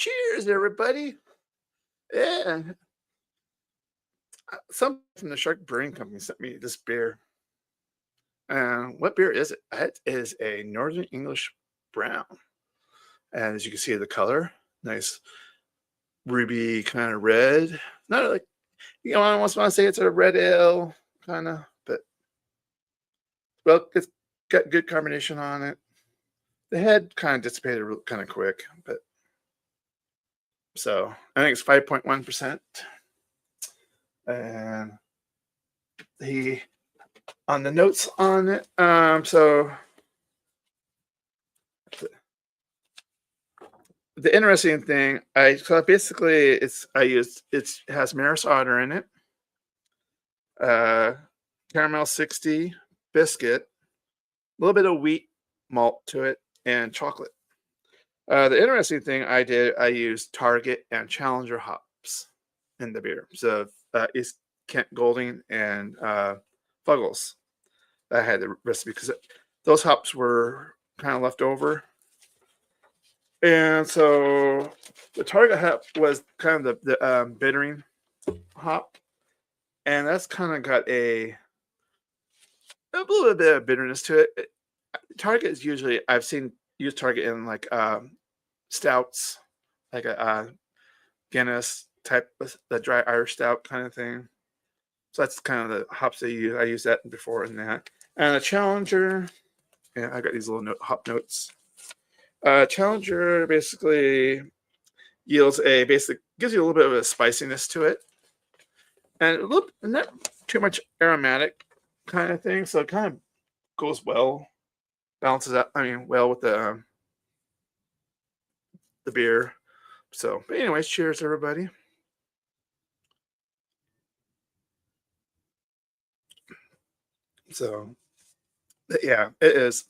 Cheers, everybody. Yeah. Some from the Shark Brewing Company sent me this beer. What beer is it? It is a Northern English brown. And as you can see, the color, nice ruby kind of red. Not like, I almost want to say it's a red ale, kind of, but well, it's got good carbonation on it. The head kind of dissipated kind of quick, but so I think it's 5.1%. And the on the notes on it, so the interesting thing, so basically it has Maris Otter in it, caramel 60 biscuit, a little bit of wheat malt to it, and chocolate. The interesting thing I used Target and Challenger hops in the beer. So East Kent Golding and Fuggles. I had the recipe because those hops were kind of left over. And so the Target hop was kind of the bittering hop. And that's kind of got a little bit of bitterness to it. Target is usually, I've seen use Target in like stouts, like a Guinness type, the dry Irish stout kind of thing. So that's kind of the hops they use. I used that before in that. And a Challenger, yeah, I got these little hop notes. Challenger basically gives you a little bit of a spiciness to it, and not too much aromatic kind of thing. So it kind of goes well, balances out. I mean, well with the beer. So, but anyways, cheers, everybody. So, yeah, it is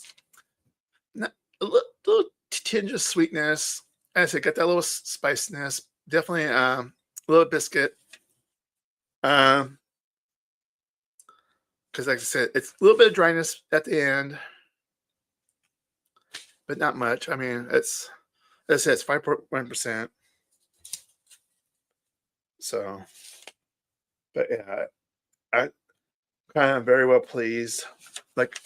not, a little tinge of sweetness. As I said, got that little spiciness. Definitely a little biscuit. Because, like I said, it's a little bit of dryness at the end, but not much. I mean, as I said, it's 5.1%. So, but yeah, I kind of very well pleased. Like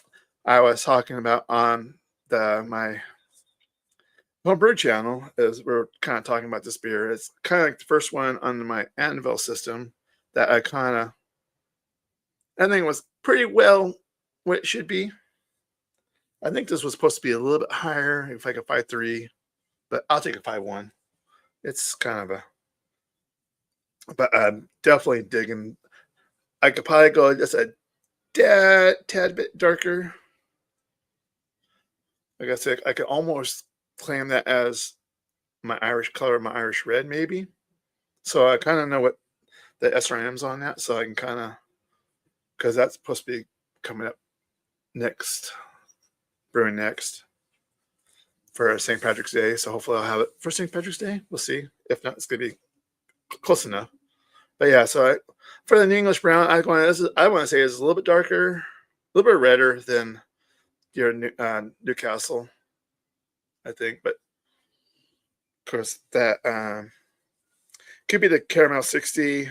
I was talking about on my homebrew channel, as we're kind of talking about this beer. It's kind of like the first one on my Anvil system that I think was pretty well what it should be. I think this was supposed to be a little bit higher, if like a 5.3, but I'll take a 5.1. It's kind of but I'm definitely digging. I could probably go just a tad bit darker. Like I said, I could almost claim that as my Irish color, my Irish red, maybe. So I kind of know what the SRM's on that, so I can kind of, because that's supposed to be coming up brewing next for St. Patrick's Day. So hopefully I'll have it for St. Patrick's Day. We'll see. If not, it's gonna be close enough. But yeah, so for the New English brown, I want to say it's a little bit darker, a little bit redder than your Newcastle, I think. But of course, that could be the caramel 60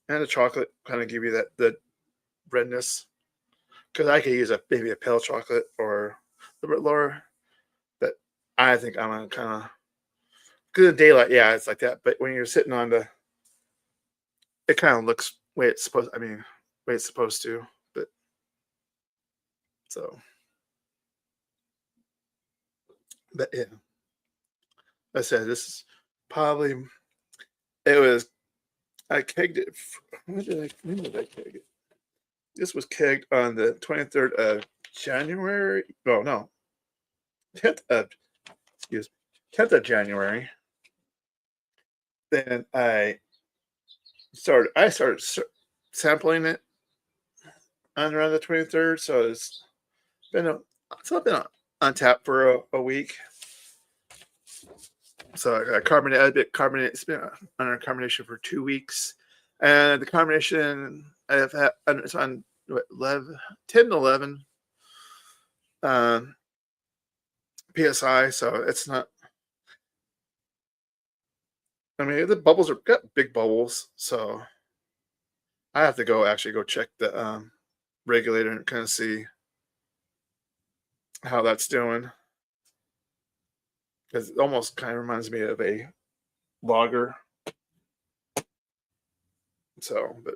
and the chocolate kind of give you the redness. Because I could use maybe a pale chocolate or a little bit lower. But I think I'm gonna kind of, because in daylight, yeah, it's like that. But when you're sitting on it kind of looks way it's supposed. I mean, way it's supposed to. But so, but yeah, like I said, this is probably it was. I kegged it. When did I keg it? This was kegged on the 23rd of January. Oh no, 10th of 10th of January. Then I started sampling it on around the 23rd. So it's been on tap for a week. So I got carbonated. It's been under carbonation for 2 weeks, and the carbonation I've had it's on 10 to 11 psi. So it's not I mean, the bubbles are got big bubbles, so I have to actually go check the regulator and kind of see how that's doing. Because it almost kind of reminds me of a lager. So, but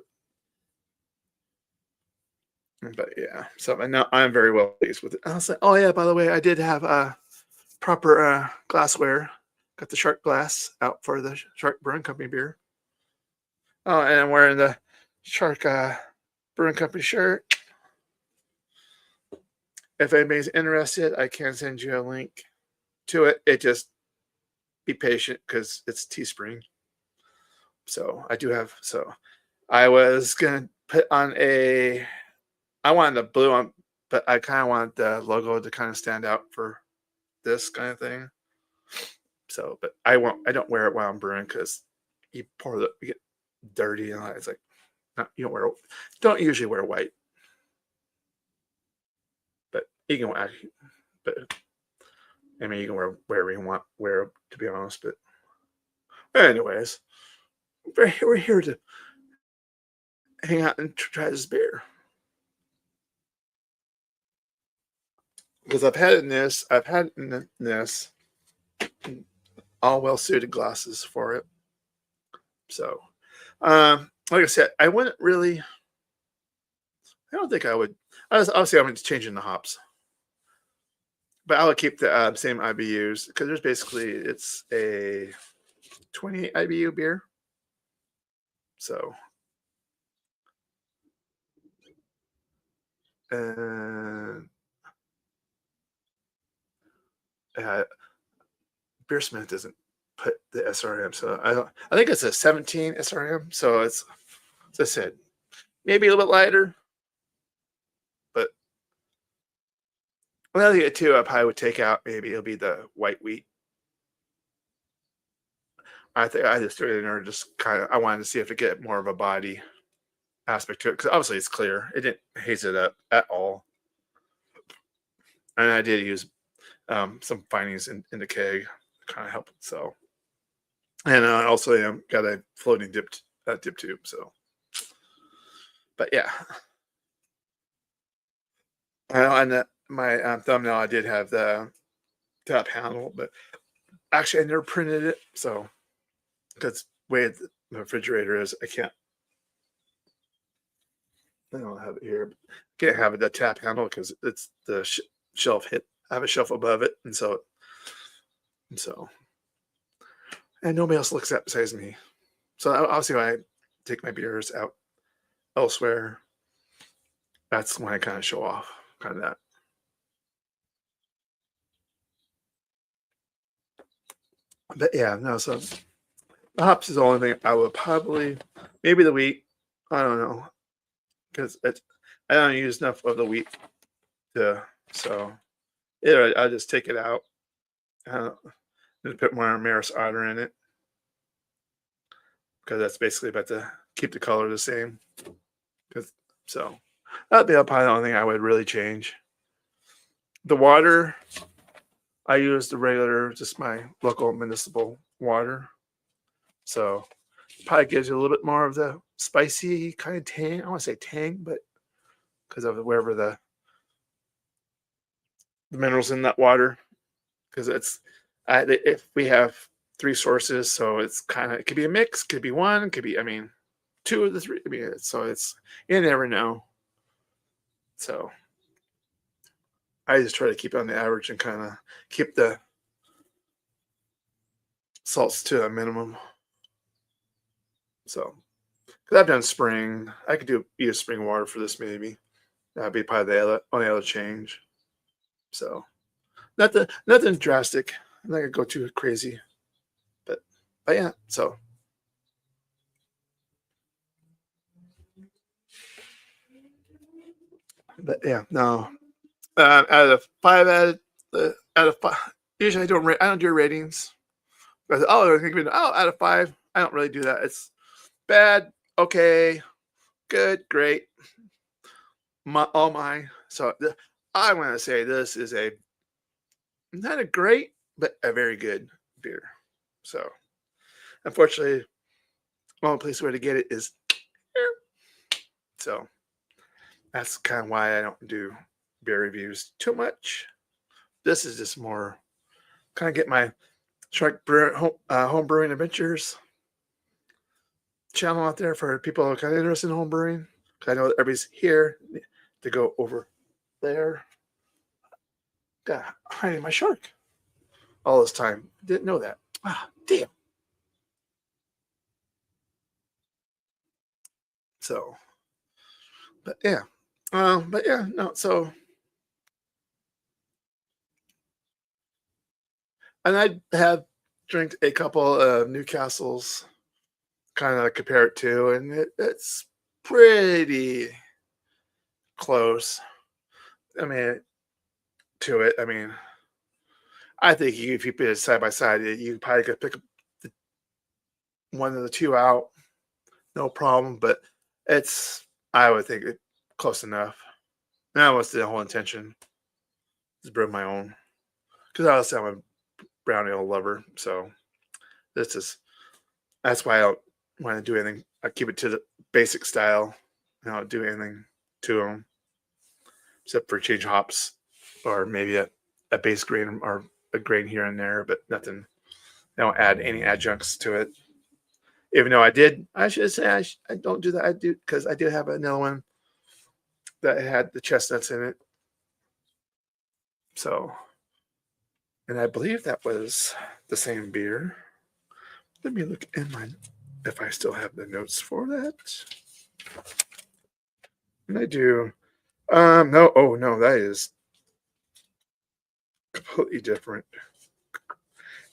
yeah. So and now I'm very well pleased with it. I was like, oh yeah, by the way, I did have proper glassware. Got the Shark glass out for the Shark Brewing Company beer. Oh, and I'm wearing the Shark Brewing Company shirt. If anybody's interested, I can send you a link to it. It just be patient because it's Teespring. So I do have. So I was gonna put on a. I wanted the blue on, but I kind of want the logo to kind of stand out for this kind of thing. So, but I won't. I don't wear it while I'm brewing because you get dirty and it's like, no, you don't usually wear white. But you can but I mean, you can wear wherever you want, to be honest. But anyways, we're here to hang out and try this beer. Because I've had in this, all well-suited glasses for it. So, like I said, I wouldn't really, I don't think I would, obviously I'm changing the hops. But I would keep the same IBUs because it's a 28 IBU beer. So, and Beersmith doesn't put the SRM, so I think it's a 17 SRM. So it's, as I said, maybe a little bit lighter, but another thing too, I probably would take out. Maybe it'll be the white wheat. I think I just threw it in there, just kind of. I wanted to see if it get more of a body aspect to it because obviously it's clear. It didn't haze it up at all, and I did use some findings in the keg to kind of help. So, and I also got a floating dip tube. So, but yeah, and my thumbnail I did have the tap handle, but actually I never printed it. So, because way the refrigerator is, I don't have it here. Can't have it the tap handle because it's the shelf hit. I have a shelf above it, and so and nobody else looks at besides me. So obviously, when I take my beers out elsewhere, that's when I kind of show off, kind of that. But yeah, no. So the hops is the only thing I would probably, maybe the wheat. I don't know because I don't use enough of the wheat to. So yeah, I'll just take it out. Just put more Maris Otter in it because that's basically about to keep the color the same. So that'd be probably the only thing I would really change. The water, I use the regular, just my local municipal water. So probably gives you a little bit more of the spicy kind of tang. I want to say tang, but because of wherever the minerals in that water, because if we have 3 sources, so it's kind of, it could be a mix, could be one, could be, I mean, 2 of the 3. I mean, so it's, you never know. So I just try to keep it on the average and kind of keep the salts to a minimum. So, because I've done spring, I could use spring water for this maybe. That'd be probably the only other change. So, nothing drastic. I'm not gonna go too crazy, but yeah. So, but yeah, no. Out of 5, out of 5, usually I don't do ratings. Out of 5, I don't really do that. It's bad, okay, good, great, all mine. So I want to say this is not a great, but a very good beer. So Unfortunately, the only place where to get it is here. So that's kind of why I don't do beer reviews too much. This is just more kind of get my Shark home brewing adventures channel out there for people who are kind of interested in home brewing. I know that everybody's here to go over there. God, hiding my shark all this time. Didn't know that. Ah, damn. So, but yeah, no. So, and I have drank a couple of Newcastle's, kind of compare it to, and it's pretty close. I mean, to it. I mean, I think if you put it side by side, you probably could pick one of the two out, no problem. But it's, I would think it close enough. And that was the whole intention, is brew my own, because I am a brown ale lover. So this is, that's why I don't want to do anything. I keep it to the basic style. I don't do anything to them except for change hops or maybe a base grain or a grain here and there, but nothing. I don't add any adjuncts to it. Even though I should say I don't do that. I do, because I did have another one that had the chestnuts in it. So, and I believe that was the same beer. Let me look in my, if I still have the notes for that. And I do. No, oh no, that is completely different.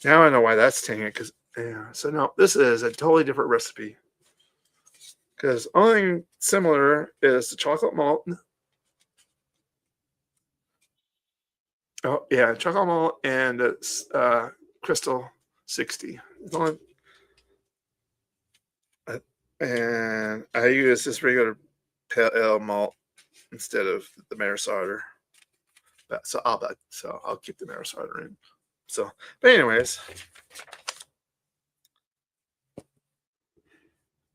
Now I know why that's taking it, because yeah. So no, this is a totally different recipe. Because only thing similar is the chocolate malt. Oh yeah, chocolate malt and it's Crystal 60. And I use this regular pale ale malt instead of the Maris Otter. So I'll keep the Maris Otter in. So, but anyways,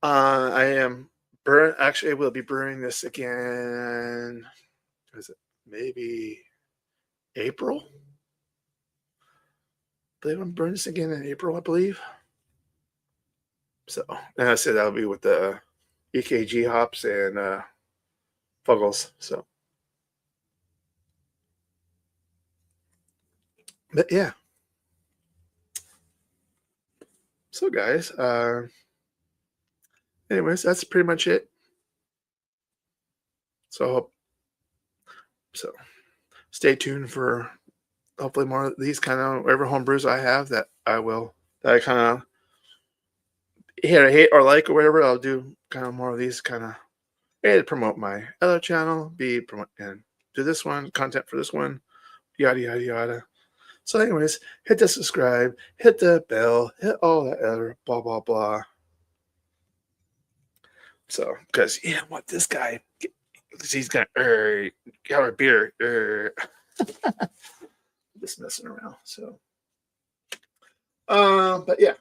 I am actually, I will be brewing this again. Is it maybe April? I believe I'm brewing this again in April, I believe. So, and I said that'll be with the EKG hops and Fuggles. So, but yeah. So, guys, anyways, that's pretty much it. So, stay tuned for hopefully more of these kind of whatever home brews I have that I kind of hate or like or whatever. I'll do kind of more of these kind of, A, to promote my other channel, B, promote and do this one, content for this one, yada, yada, yada. So anyways, hit the subscribe, hit the bell, hit all that other blah, blah, blah. So, because you know what, this guy, he's going to, have a beer, just messing around. So, but yeah.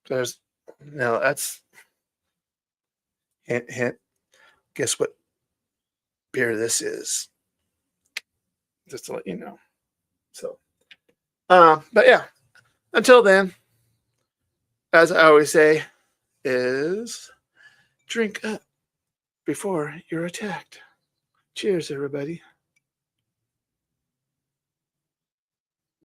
There's, now that's, hint, hint, guess what beer this is? Just to let you know. So, but yeah, until then, as I always say, is drink up before you're attacked. Cheers, everybody.